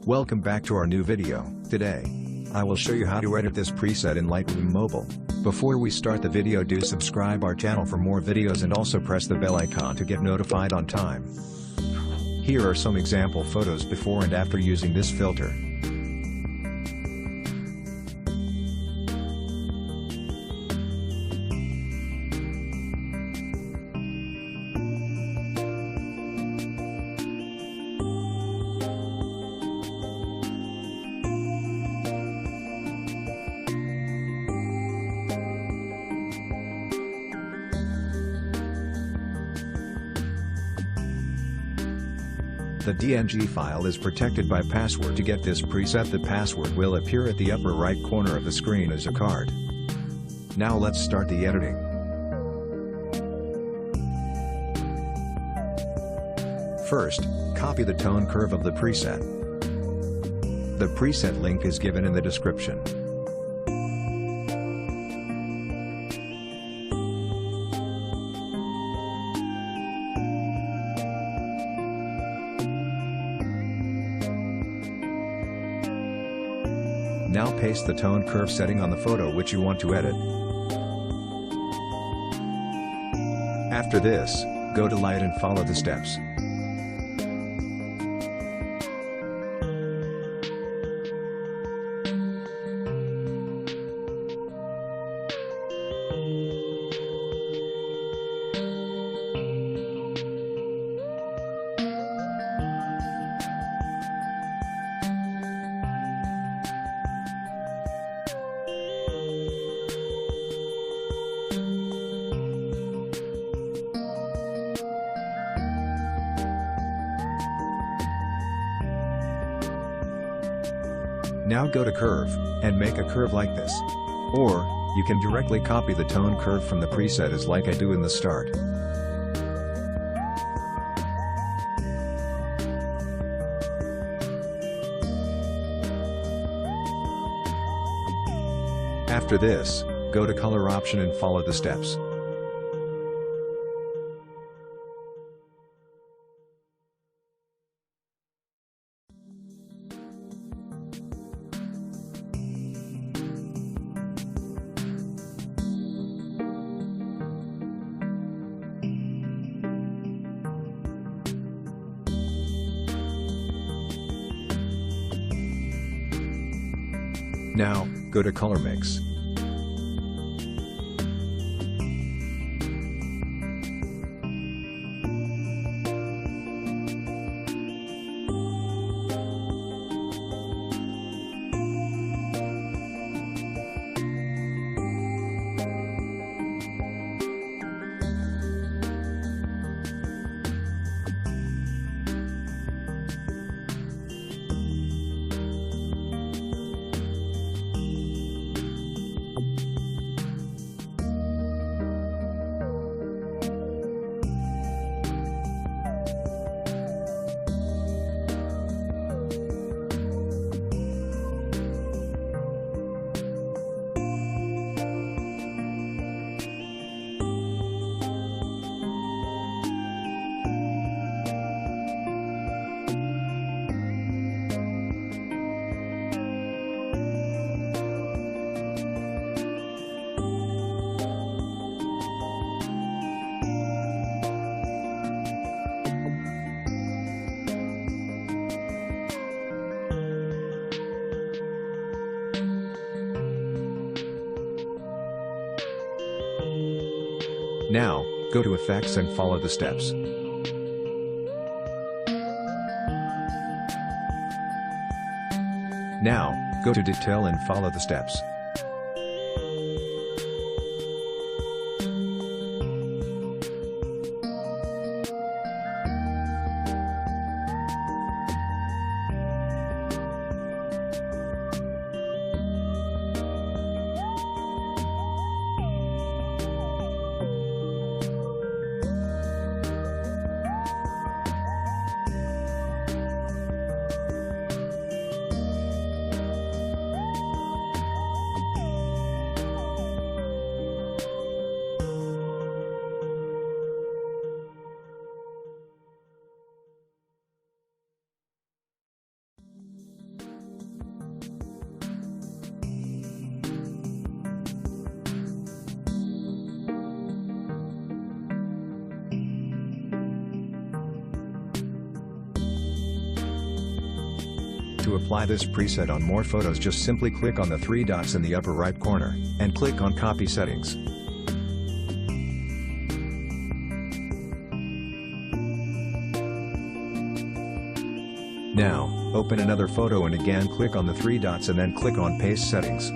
Welcome back to our new video. Today, I will show you how to edit this preset in Lightroom Mobile. Before we start the video, do subscribe our channel for more videos and also press the bell icon to get notified on time. Here are some example photos before and after using this filter. The DNG file is protected by password. To get this preset, the password will appear at the upper right corner of the screen as a card. Now let's start the editing. First, copy the tone curve of the preset. The preset link is given in the description. Now paste the tone curve setting on the photo which you want to edit. After this, go to Light and follow the steps. Now go to Curve, and make a curve like this. Or, you can directly copy the tone curve from the preset as like I do in the start. After this, go to Color option and follow the steps. Now, go to Color Mix. Now, go to Effects and follow the steps. Now, go to Detail and follow the steps. To apply this preset on more photos, just simply click on the three dots in the upper right corner, and click on Copy Settings. Now, open another photo and again click on the three dots and then click on Paste Settings.